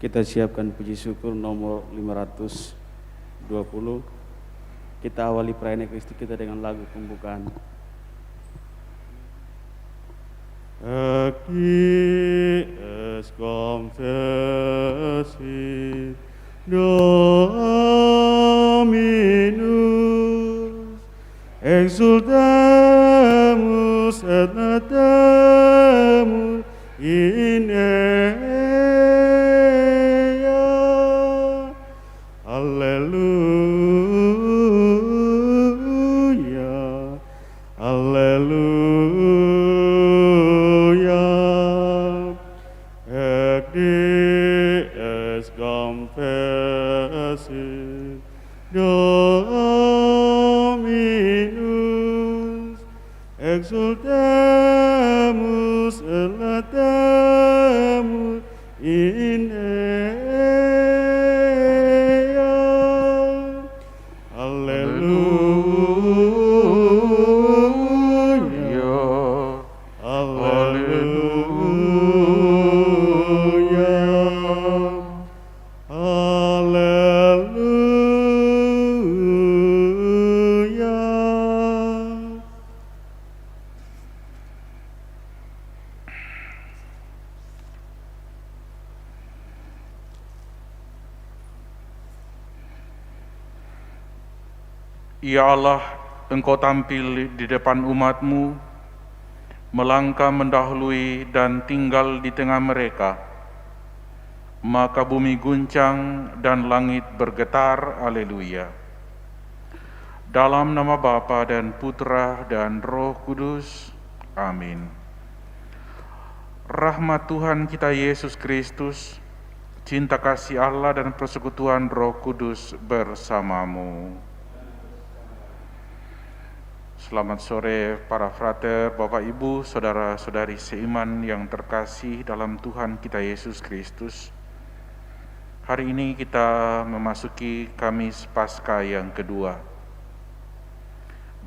Kita siapkan puji syukur nomor 520. Kita awali perayaan Ekaristi kita dengan lagu pembukaan. Qui es confessit Dominus, exultemus et natemus in ea. Alleluia, alleluia. Ec dies confessit Dominus, exultemus et latemus in ea. Alleluia, alleluia, alleluia. Ya Allah, Engkau tampil di depan umat-Mu, melangkah mendahului dan tinggal di tengah mereka. Maka bumi guncang dan langit bergetar, haleluya. Dalam nama Bapa dan Putra dan Roh Kudus, amin. Rahmat Tuhan kita Yesus Kristus, cinta kasih Allah dan persekutuan Roh Kudus bersamamu. Selamat sore para frater, Bapak Ibu, saudara-saudari seiman yang terkasih dalam Tuhan kita Yesus Kristus. Hari ini kita memasuki Kamis Paskah yang kedua.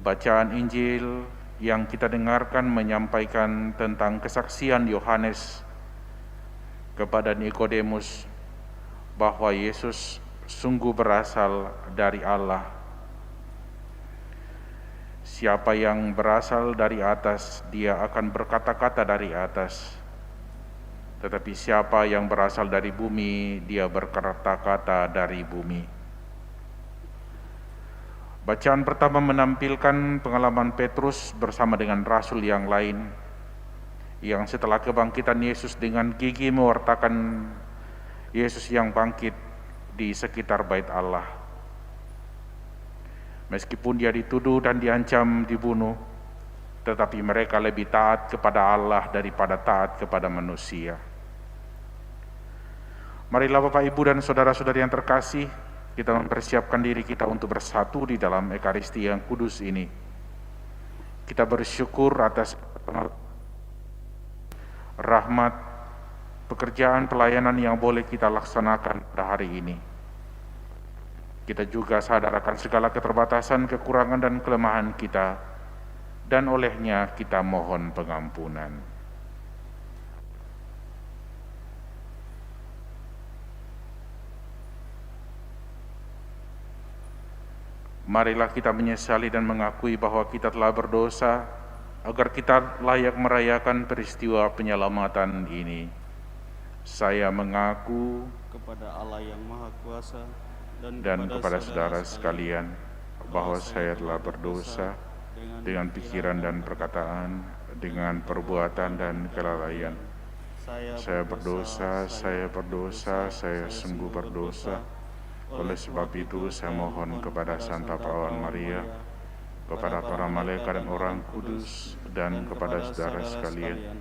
Bacaan Injil yang kita dengarkan menyampaikan tentang kesaksian Yohanes kepada Nikodemus bahwa Yesus sungguh berasal dari Allah. Siapa yang berasal dari atas, dia akan berkata-kata dari atas. Tetapi siapa yang berasal dari bumi, dia berkata-kata dari bumi. Bacaan pertama menampilkan pengalaman Petrus bersama dengan rasul yang lain, yang setelah kebangkitan Yesus dengan gigih mewartakan Yesus yang bangkit di sekitar bait Allah. Meskipun dia dituduh dan diancam dibunuh, tetapi mereka lebih taat kepada Allah daripada taat kepada manusia. Marilah Bapak, Ibu, dan saudara-saudari yang terkasih, kita mempersiapkan diri kita untuk bersatu di dalam Ekaristi yang kudus ini. Kita bersyukur atas rahmat, pekerjaan pelayanan yang boleh kita laksanakan pada hari ini. Kita juga sadar akan segala keterbatasan, kekurangan, dan kelemahan kita, dan olehnya kita mohon pengampunan. Marilah kita menyesali dan mengakui bahwa kita telah berdosa, agar kita layak merayakan peristiwa penyelamatan ini. Saya mengaku Kepada Allah yang Maha Kuasa dan kepada saudara sekalian bahwa saya telah berdosa dengan pikiran dan perkataan, dengan perbuatan dan kelalaian. Saya berdosa, saya sungguh berdosa. Oleh sebab itu saya mohon kepada Santa Perawan Maria, kepada para malaikat dan orang kudus, dan kepada saudara sekalian,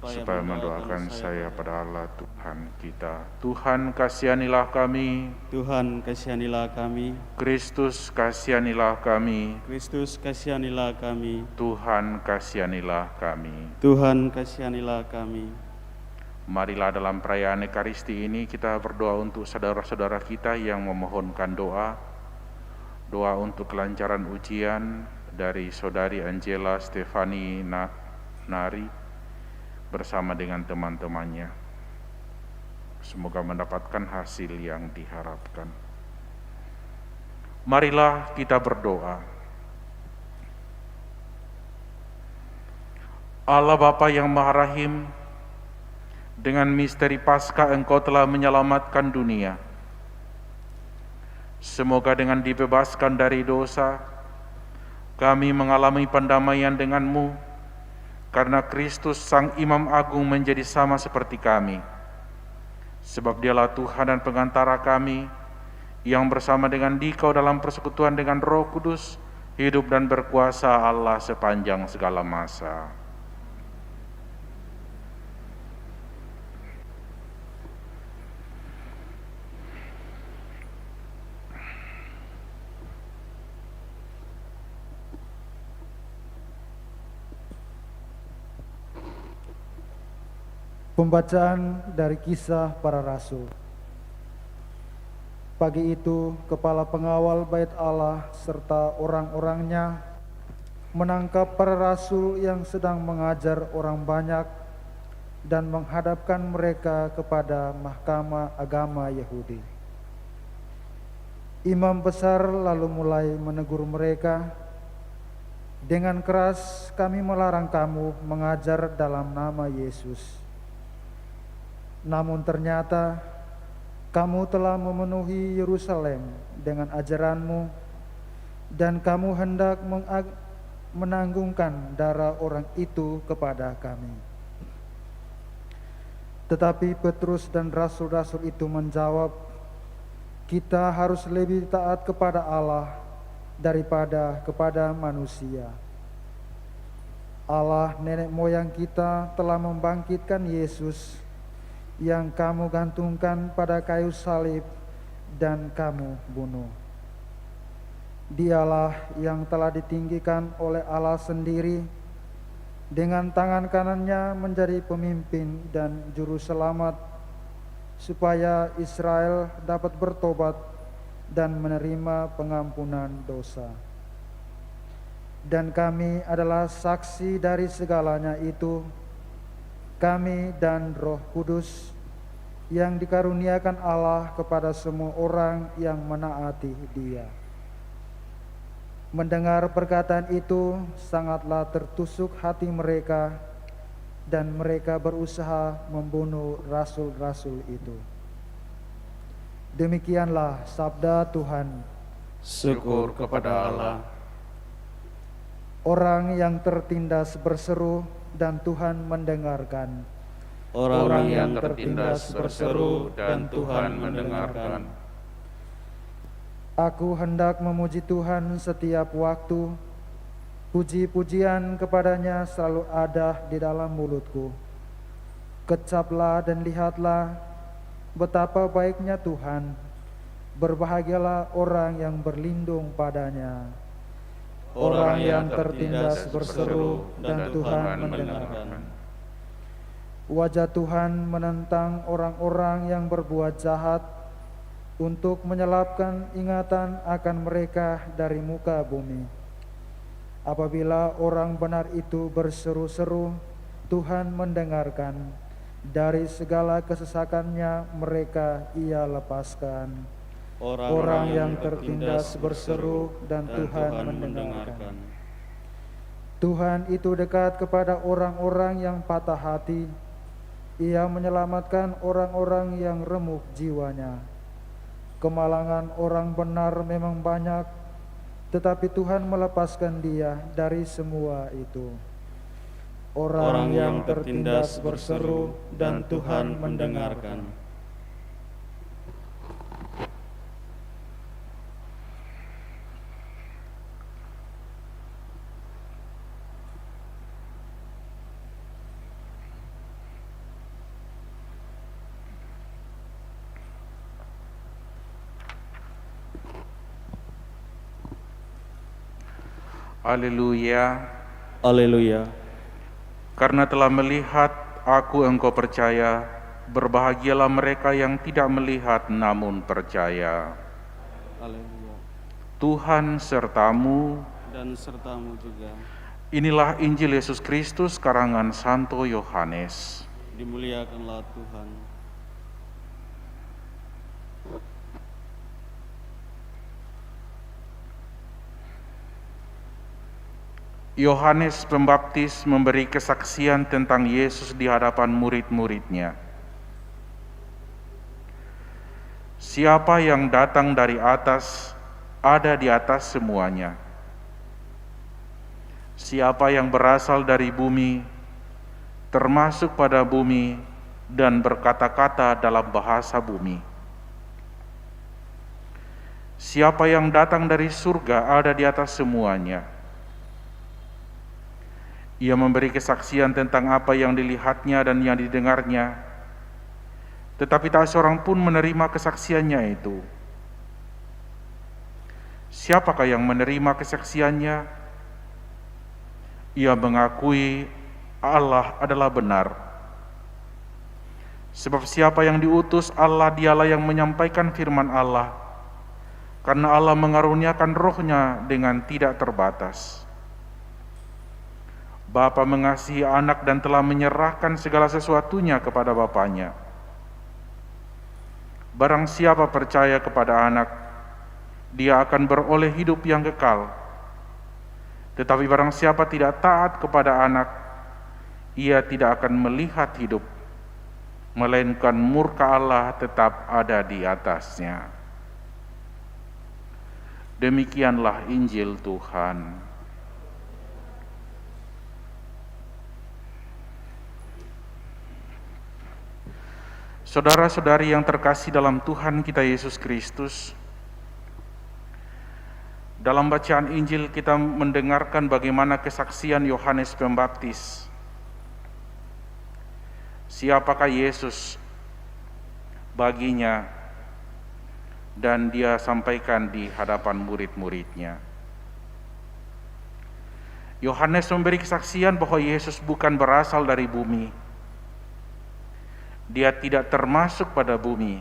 supaya mendoakan saya pada Allah Tuhan kita. Tuhan kasihanilah kami. Tuhan kasihanilah kami. Kristus kasihanilah kami. Kristus kasihanilah kami. Tuhan kasihanilah kami. Tuhan kasihanilah kami. Marilah dalam perayaan Ekaristi ini kita berdoa untuk saudara-saudara kita yang memohonkan doa. Doa untuk kelancaran ujian dari saudari Angela Stefani Nari bersama dengan teman-temannya. Semoga mendapatkan hasil yang diharapkan. Marilah kita berdoa. Allah Bapa yang Maha Rahim, dengan misteri Paskah Engkau telah menyelamatkan dunia. Semoga dengan dibebaskan dari dosa, kami mengalami pendamaian denganmu, karena Kristus Sang Imam Agung menjadi sama seperti kami. Sebab Dialah Tuhan dan pengantara kami, yang bersama dengan Dikau dalam persekutuan dengan Roh Kudus, hidup dan berkuasa Allah sepanjang segala masa. Pembacaan dari Kisah Para Rasul. Pagi itu, kepala pengawal bait Allah serta orang-orangnya menangkap para rasul yang sedang mengajar orang banyak dan menghadapkan mereka kepada mahkamah agama Yahudi. Imam besar lalu mulai menegur mereka, "Dengan keras kami melarang kamu mengajar dalam nama Yesus. Namun ternyata kamu telah memenuhi Yerusalem dengan ajaranmu, dan kamu hendak menanggungkan darah orang itu kepada kami." Tetapi Petrus dan rasul-rasul itu menjawab, "Kita harus lebih taat kepada Allah daripada kepada manusia. Allah nenek moyang kita telah membangkitkan Yesus yang kamu gantungkan pada kayu salib dan kamu bunuh. Dialah yang telah ditinggikan oleh Allah sendiri, dengan tangan kanannya menjadi pemimpin dan juru selamat, supaya Israel dapat bertobat dan menerima pengampunan dosa. Dan kami adalah saksi dari segalanya itu, kami dan Roh Kudus yang dikaruniakan Allah kepada semua orang yang menaati Dia." Mendengar perkataan itu, sangatlah tertusuk hati mereka, dan mereka berusaha membunuh rasul-rasul itu. Demikianlah sabda Tuhan. Syukur kepada Allah. Orang yang tertindas berseru, dan Tuhan mendengarkan. Orang yang tertindas berseru dan Tuhan mendengarkan. Aku hendak memuji Tuhan setiap waktu, puji-pujian kepadanya selalu ada di dalam mulutku. Kecaplah dan lihatlah betapa baiknya Tuhan, berbahagialah orang yang berlindung padanya. Orang yang tertindas berseru dan Tuhan mendengarkan. Wajah Tuhan menentang orang-orang yang berbuat jahat, untuk menyelapkan ingatan akan mereka dari muka bumi. Apabila orang benar itu berseru-seru, Tuhan mendengarkan. Dari segala kesesakannya mereka Ia lepaskan. Orang yang tertindas berseru dan Tuhan mendengarkan. Tuhan itu dekat kepada orang-orang yang patah hati. Ia menyelamatkan orang-orang yang remuk jiwanya. Kemalangan orang benar memang banyak, tetapi Tuhan melepaskan dia dari semua itu. Orang yang tertindas berseru dan Tuhan mendengarkan. Haleluya. Haleluya. Karena telah melihat aku engkau percaya, berbahagialah mereka yang tidak melihat namun percaya. Haleluya. Tuhan sertamu. Dan sertamu juga. Inilah Injil Yesus Kristus karangan Santo Yohanes. Dimuliakanlah Tuhan. Yohanes Pembaptis memberi kesaksian tentang Yesus di hadapan murid-muridnya. Siapa yang datang dari atas, ada di atas semuanya. Siapa yang berasal dari bumi, termasuk pada bumi dan berkata-kata dalam bahasa bumi. Siapa yang datang dari surga, ada di atas semuanya. Ia memberi kesaksian tentang apa yang dilihatnya dan yang didengarnya, tetapi tak seorang pun menerima kesaksiannya itu. Siapakah yang menerima kesaksiannya? Ia mengakui Allah adalah benar. Sebab siapa yang diutus Allah, dialah yang menyampaikan firman Allah, karena Allah mengaruniakan rohnya dengan tidak terbatas. Bapa mengasihi anak dan telah menyerahkan segala sesuatunya kepada Bapanya. Barang siapa percaya kepada anak, dia akan beroleh hidup yang kekal. Tetapi barang siapa tidak taat kepada anak, ia tidak akan melihat hidup, melainkan murka Allah tetap ada di atasnya. Demikianlah Injil Tuhan. Saudara-saudari yang terkasih dalam Tuhan kita Yesus Kristus, dalam bacaan Injil kita mendengarkan bagaimana kesaksian Yohanes Pembaptis. Siapakah Yesus baginya, dan dia sampaikan di hadapan murid-muridnya. Yohanes memberi kesaksian bahwa Yesus bukan berasal dari bumi. Dia tidak termasuk pada bumi,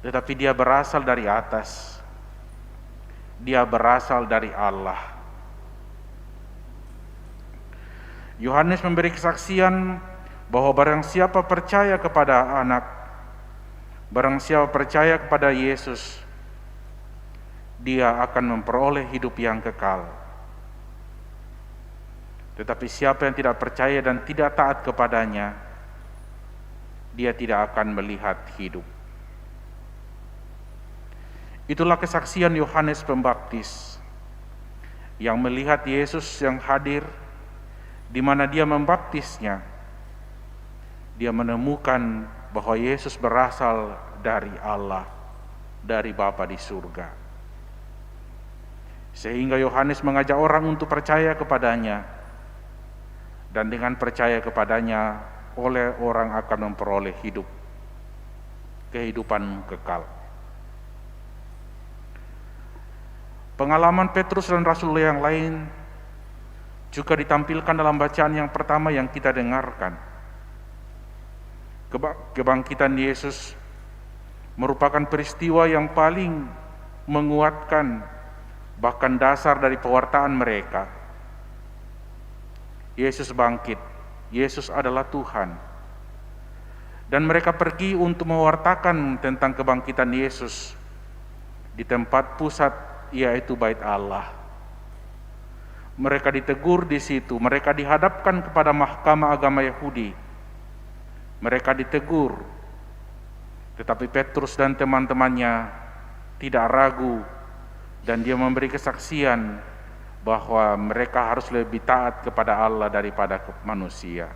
tetapi dia berasal dari atas. Dia berasal dari Allah. Yohanes memberi kesaksian bahwa barang siapa percaya kepada anak, barang siapa percaya kepada Yesus, dia akan memperoleh hidup yang kekal. Tetapi siapa yang tidak percaya dan tidak taat kepadanya, dia tidak akan melihat hidup. Itulah kesaksian Yohanes Pembaptis yang melihat Yesus yang hadir, di mana dia membaptisnya. Dia menemukan bahwa Yesus berasal dari Allah, dari Bapa di surga. Sehingga Yohanes mengajak orang untuk percaya kepadanya, dan dengan percaya kepadanya, oleh orang akan memperoleh hidup, kehidupan kekal. Pengalaman Petrus dan Rasul yang lain juga ditampilkan dalam bacaan yang pertama yang kita dengarkan. Kebangkitan Yesus merupakan peristiwa yang paling menguatkan, bahkan dasar dari pewartaan mereka. Yesus bangkit, Yesus adalah Tuhan. Dan mereka pergi untuk mewartakan tentang kebangkitan Yesus di tempat pusat, yaitu Bait Allah. Mereka ditegur di situ, mereka dihadapkan kepada mahkamah agama Yahudi. Mereka ditegur, tetapi Petrus dan teman-temannya tidak ragu, dan dia memberi kesaksian bahwa mereka harus lebih taat kepada Allah daripada manusia.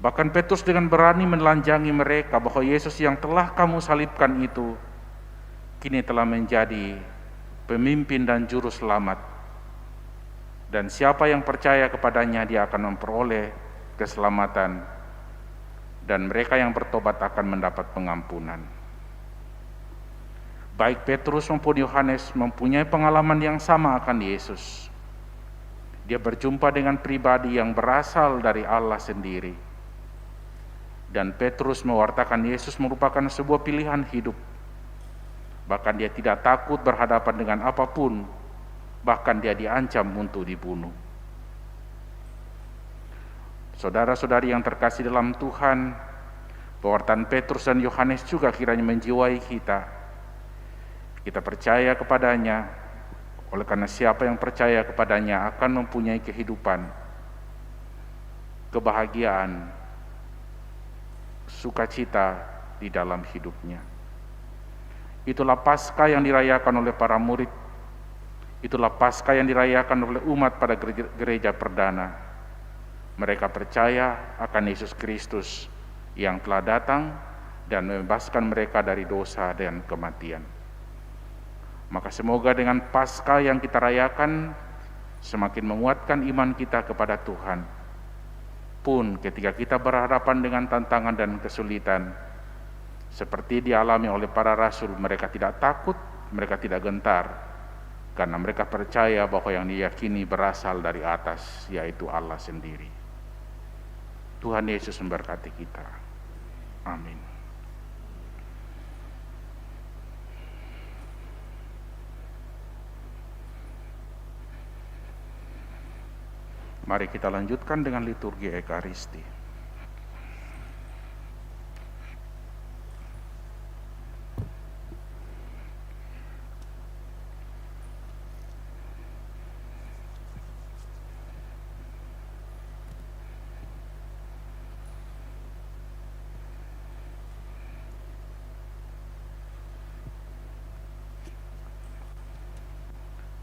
Bahkan Petrus dengan berani menelanjangi mereka bahwa Yesus yang telah kamu salibkan itu kini telah menjadi pemimpin dan juru selamat. Dan siapa yang percaya kepadanya, dia akan memperoleh keselamatan, dan mereka yang bertobat akan mendapat pengampunan. Baik Petrus maupun Yohanes mempunyai pengalaman yang sama akan Yesus. Dia berjumpa dengan pribadi yang berasal dari Allah sendiri. Dan Petrus mewartakan Yesus merupakan sebuah pilihan hidup. Bahkan dia tidak takut berhadapan dengan apapun. Bahkan dia diancam untuk dibunuh. Saudara-saudari yang terkasih dalam Tuhan, pewartaan Petrus dan Yohanes juga kiranya menjiwai kita. Kita percaya kepadanya, Oleh karena siapa yang percaya kepadanya akan mempunyai kehidupan, kebahagiaan, sukacita di dalam hidupnya. Itulah Paskah yang dirayakan oleh para murid. Itulah Paskah yang dirayakan oleh umat pada gereja perdana. Mereka percaya akan Yesus Kristus yang telah datang dan membebaskan mereka dari dosa dan kematian. Maka semoga dengan Paskah yang kita rayakan semakin menguatkan iman kita kepada Tuhan. Pun ketika kita berhadapan dengan tantangan dan kesulitan, seperti dialami oleh para rasul, mereka tidak takut, mereka tidak gentar, karena mereka percaya bahwa yang diyakini berasal dari atas, yaitu Allah sendiri. Tuhan Yesus memberkati kita. Amin. Mari kita lanjutkan dengan liturgi Ekaristi.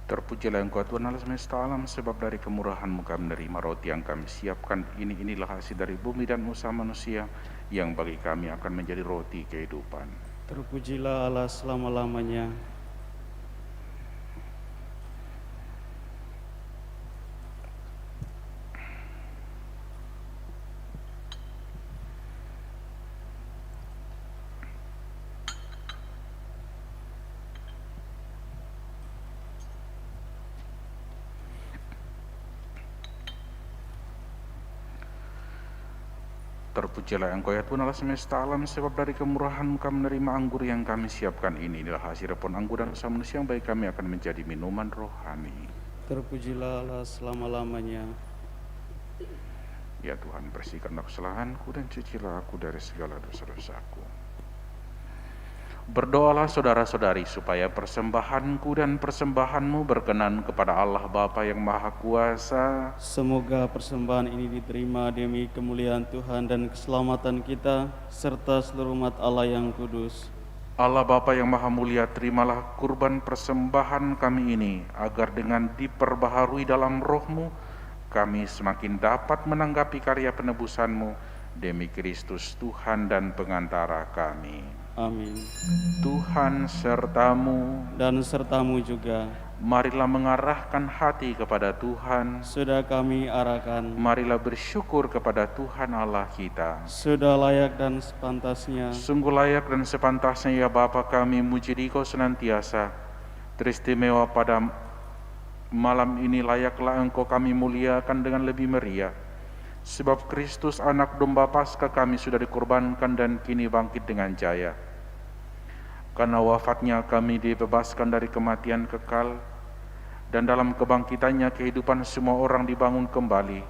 Terpujilah Engkau Tuhan Allah semesta alam, sebab dari kemurahan-Mu kami menerima roti yang kami siapkan. Inilah hasil dari bumi dan usaha manusia, yang bagi kami akan menjadi roti kehidupan. Terpujilah Allah selama-lamanya. Terpujilah Engkau ya Tuhan Allah semesta alam, sebab dari kemurahan-Mu kami menerima anggur yang kami siapkan. Inilah hasil repon anggur dan usaha manusia, yang bagi kami akan menjadi minuman rohani. Terpujilah Allah selama-lamanya. Ya Tuhan, bersihkanlah kesalahanku dan cucilah aku dari segala dosa-dosaku. Berdoalah saudara-saudari supaya persembahanku dan persembahanmu berkenan kepada Allah Bapa yang Maha Kuasa. Semoga persembahan ini diterima demi kemuliaan Tuhan dan keselamatan kita, serta seluruh umat Allah yang kudus. Allah Bapa yang Maha Mulia, terimalah kurban persembahan kami ini, agar dengan diperbaharui dalam roh-Mu, kami semakin dapat menanggapi karya penebusan-Mu, demi Kristus Tuhan dan pengantara kami. Amin. Tuhan sertamu, Dan sertamu juga. marilah mengarahkan hati kepada Tuhan. Sudah kami arahkan. Marilah bersyukur kepada Tuhan Allah kita. Sudah layak dan sepantasnya. Sungguh layak dan sepantasnya ya Bapa kami, muji Dikau senantiasa. Teristimewa pada malam ini layaklah Engkau kami muliakan dengan lebih meriah. Sebab Kristus anak domba Paskah kami sudah dikorbankan dan kini bangkit dengan jaya. Karena wafatnya kami dibebaskan dari kematian kekal, dan dalam kebangkitannya kehidupan semua orang dibangun kembali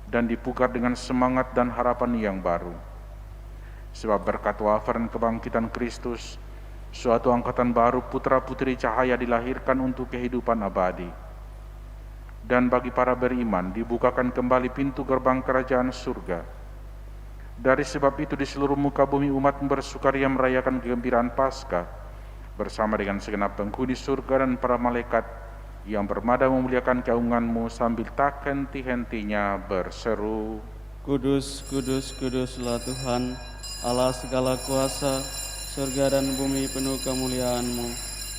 dan dipugar dengan semangat dan harapan yang baru. Sebab berkat wafat dan kebangkitan Kristus, suatu angkatan baru putra-putri cahaya dilahirkan untuk kehidupan abadi. Dan bagi para beriman dibukakan kembali pintu gerbang kerajaan surga. Dari sebab itu di seluruh muka bumi umat bersukaria merayakan kegembiraan Paskah bersama dengan segenap penghuni surga dan para malaikat yang bermada memuliakan keagungan-Mu sambil tak henti-hentinya berseru, Kudus, kudus, kuduslah Tuhan, Allah segala kuasa, surga dan bumi penuh kemuliaan-Mu.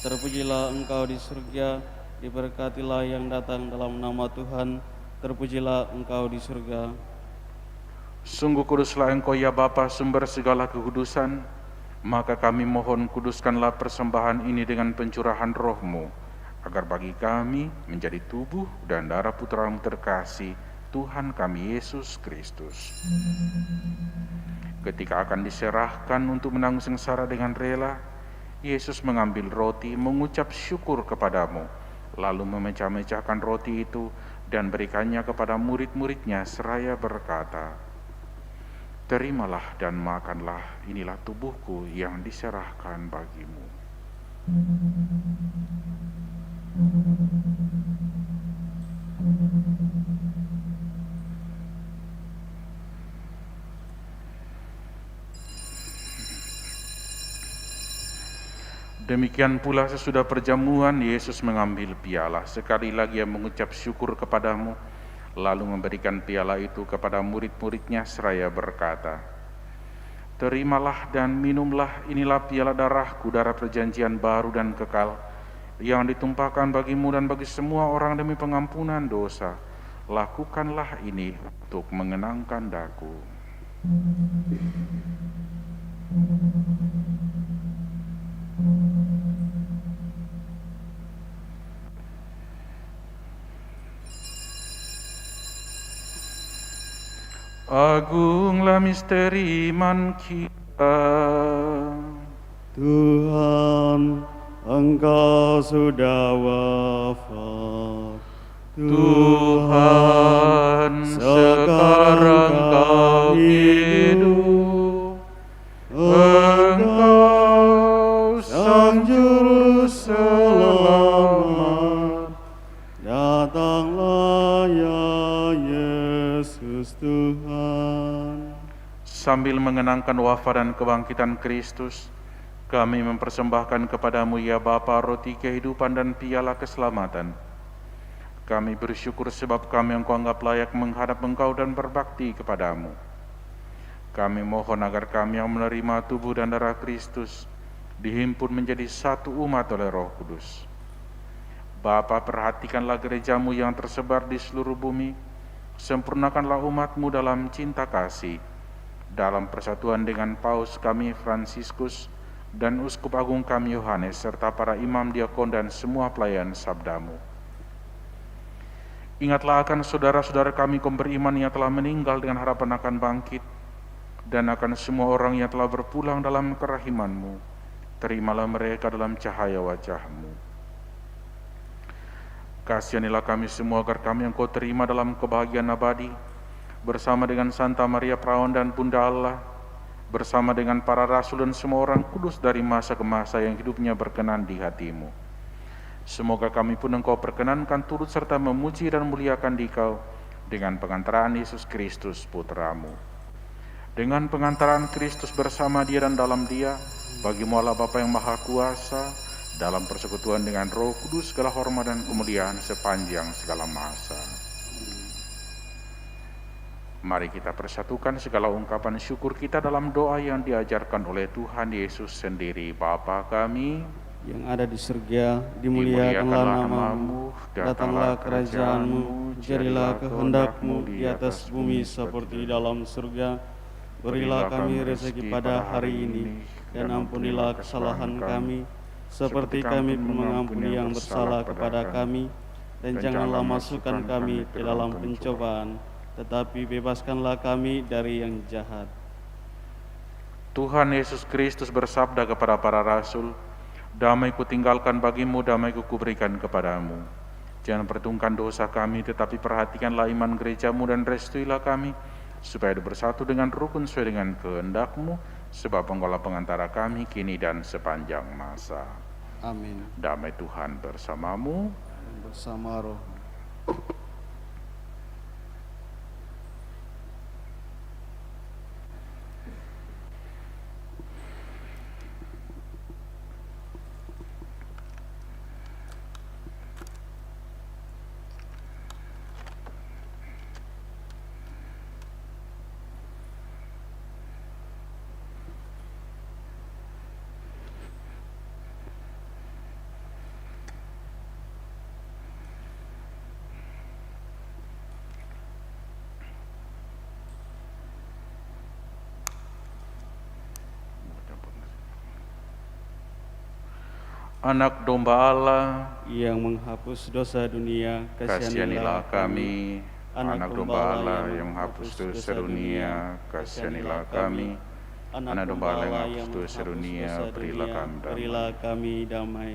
Terpujilah Engkau di surga, diberkatilah yang datang dalam nama Tuhan, terpujilah Engkau di surga. Sungguh kuduslah Engkau ya Bapa, sumber segala kekudusan. Maka kami mohon kuduskanlah persembahan ini dengan pencurahan roh-Mu, agar bagi kami menjadi tubuh dan darah Putra-Mu terkasih, Tuhan kami Yesus Kristus. Ketika akan diserahkan untuk menanggung sengsara dengan rela, Yesus mengambil roti, mengucap syukur kepadamu, lalu memecah-mecahkan roti itu dan berikannya kepada murid-muridnya seraya berkata, terimalah dan makanlah, inilah tubuhku yang diserahkan bagimu. Demikian pula sesudah perjamuan, Yesus mengambil piala. Sekali lagi ia mengucap syukur kepadamu, lalu memberikan piala itu kepada murid-muridnya seraya berkata, "Terimalah dan minumlah, inilah piala darahku, darah perjanjian baru dan kekal, yang ditumpahkan bagimu dan bagi semua orang demi pengampunan dosa. Lakukanlah ini untuk mengenangkan daku." Agunglah misteri iman kita. Tuhan, Engkau sudah wafat. Tuhan, sekarang Kau hidup. Engkau Sang Juru Selamat. Datanglah ya Yesus Tuhan. Sambil mengenangkan wafat dan kebangkitan Kristus, kami mempersembahkan kepadamu ya Bapa roti kehidupan dan piala keselamatan. Kami bersyukur sebab kami Engkau anggap layak menghadap Engkau dan berbakti kepadamu. Kami mohon agar kami yang menerima tubuh dan darah Kristus dihimpun menjadi satu umat oleh Roh Kudus. Bapa, perhatikanlah gerejamu yang tersebar di seluruh bumi, sempurnakanlah umatmu dalam cinta kasih, dalam persatuan dengan Paus kami Fransiskus dan Uskup Agung kami Yohanes, serta para imam, diakon, dan semua pelayan sabdamu. Ingatlah akan saudara-saudara kami kaum beriman yang telah meninggal dengan harapan akan bangkit, dan akan semua orang yang telah berpulang dalam kerahiman-Mu. Terimalah mereka dalam cahaya wajah-Mu. Kasihanilah kami semua agar kami Engkau terima dalam kebahagiaan abadi, bersama dengan Santa Maria Perawan dan Bunda Allah, bersama dengan para rasul dan semua orang kudus dari masa ke masa yang hidupnya berkenan di hati-Mu. Semoga kami pun Engkau perkenankan turut serta memuji dan muliakan Dikau dengan pengantaraan Yesus Kristus Putra-Mu. Dengan pengantaraan Kristus bersama Dia dan dalam Dia, bagi-Mu Allah Bapa yang Maha Kuasa, dalam persekutuan dengan Roh Kudus, segala hormat dan kemuliaan sepanjang segala masa. Mari kita persatukan segala ungkapan syukur kita dalam doa yang diajarkan oleh Tuhan Yesus sendiri. Bapa kami yang ada di surga, dimuliakanlah namamu, datanglah kerajaan-Mu, jadilah kehendak-Mu di atas bumi seperti di dalam surga. Berilah kami rezeki pada hari ini, dan ampunilah kesalahan kami, seperti kami pun mengampuni yang bersalah kepada kami, dan janganlah masukkan kami ke dalam pencobaan, tetapi bebaskanlah kami dari yang jahat. Tuhan Yesus Kristus bersabda kepada para rasul, "Damai kutinggalkan bagimu, damai kuberikan kepadamu. Jangan perhitungkan dosa kami, tetapi perhatikanlah iman gerejamu dan restuilah kami, supaya bersatu dengan rukun sesuai dengan kehendak-Mu, sebab Engkaulah pengantara kami kini dan sepanjang masa." Amin. Damai Tuhan bersamamu. Bersama roh. Anak domba Allah, Yang menghapus dosa dunia, kasihanilah kami. Anak domba Allah yang menghapus dosa dunia, kasihanilah kami. Anak domba Allah yang menghapus dosa dunia, berilah kami damai. Berilah kami damai.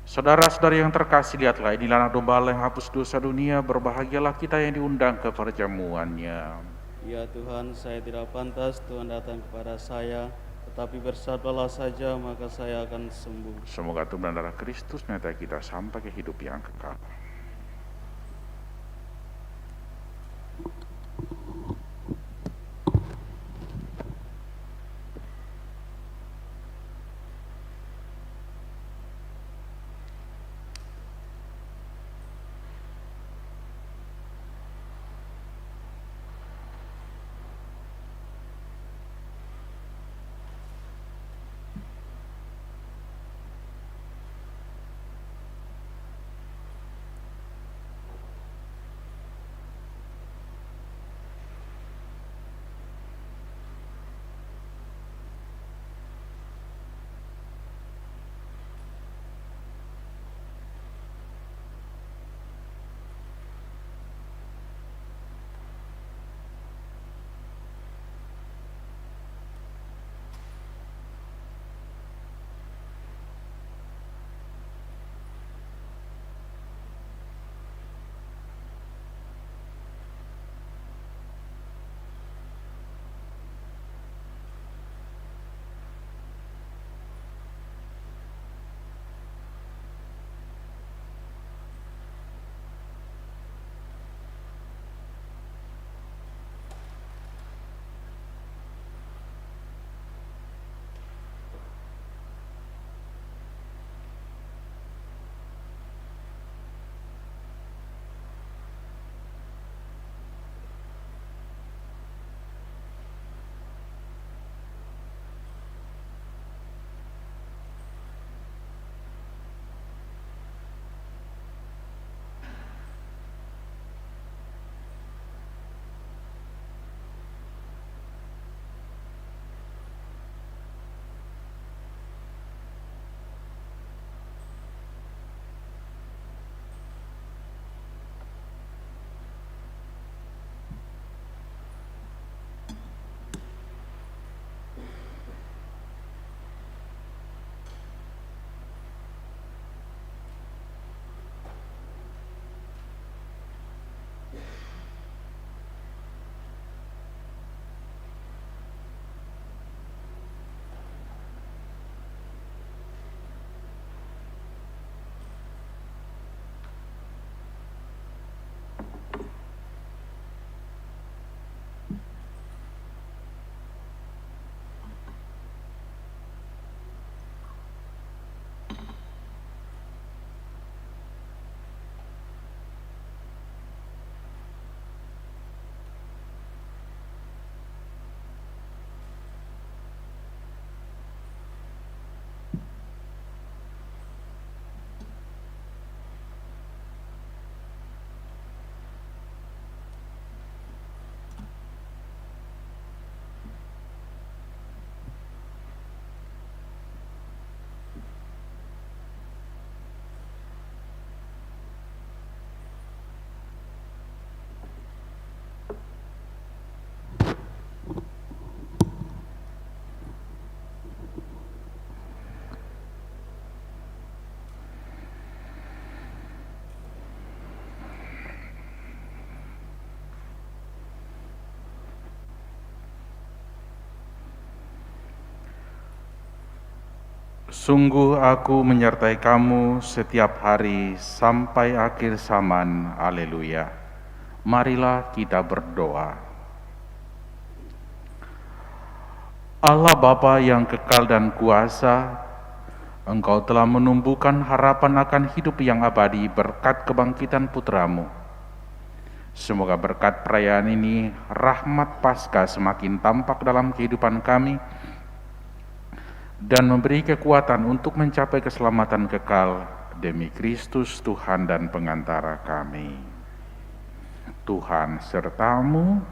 Saudara-saudari yang terkasih, lihatlah, inilah anak domba Allah yang hapus dosa dunia. Berbahagialah kita yang diundang ke perjamuannya. Ya Tuhan, saya tidak pantas Tuhan datang kepada saya, tetapi bersabdalah saja maka saya akan sembuh. Semoga tubuh dan darah Kristus menyertai kita sampai ke hidup yang kekal. Sungguh aku menyertai kamu setiap hari sampai akhir zaman. Haleluya. Marilah kita berdoa. Allah Bapa yang kekal dan kuasa, Engkau telah menumbuhkan harapan akan hidup yang abadi berkat kebangkitan Putramu. Semoga berkat perayaan ini, rahmat Paskah semakin tampak dalam kehidupan kami, dan memberi kekuatan untuk mencapai keselamatan kekal demi Kristus Tuhan dan pengantara kami. Tuhan sertamu.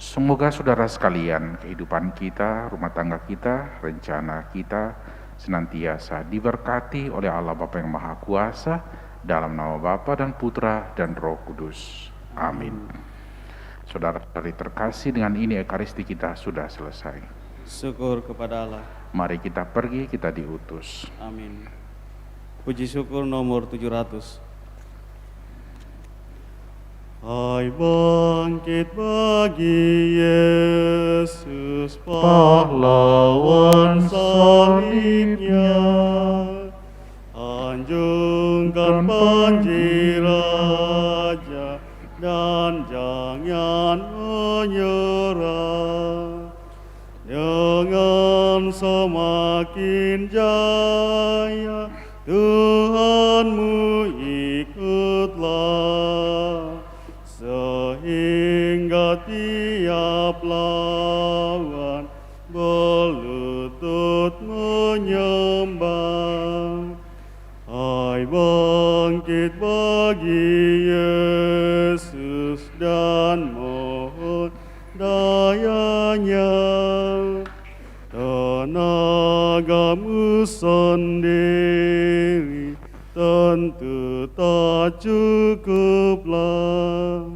Semoga saudara sekalian, kehidupan kita, rumah tangga kita, rencana kita senantiasa diberkati oleh Allah Bapa yang Maha Kuasa, dalam nama Bapa dan Putra dan Roh Kudus. Amin. Saudara-saudari terkasih, dengan ini Ekaristi kita sudah selesai. Syukur kepada Allah. Mari kita pergi, kita diutus. Amin. Puji syukur nomor 700. Hai bangkit bagi Yesus pahlawan salibnya, anjungkan panji raja dan jangan menyerah. Dengan semakin jaya Tuhanmu ikutlah, sehingga tiap lawan berlutut menyembah. Hai bangkit bagi Yesus dan mohon dayanya. Tenagamu sendiri tentu tak cukuplah.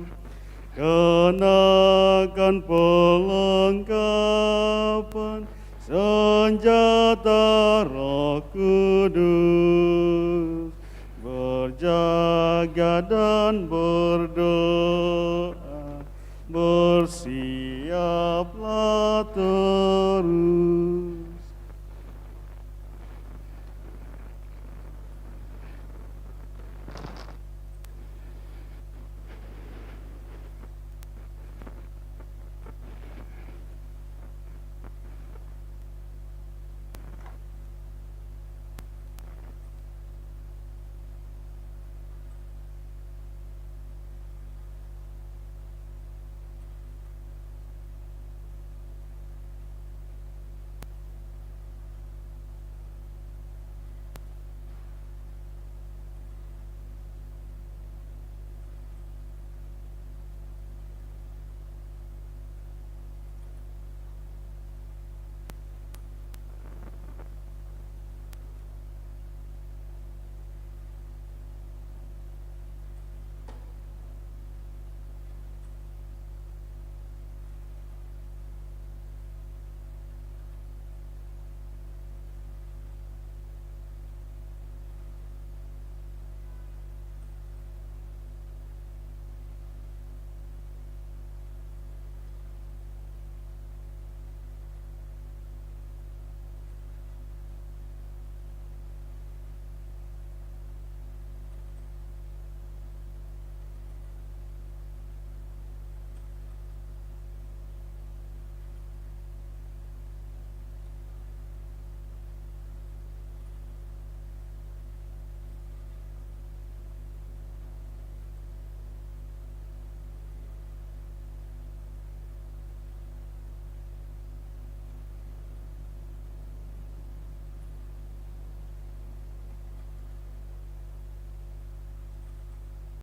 Kenakan perlengkapan senjata Roh Kudus, berjaga dan berdoa, bersiaplah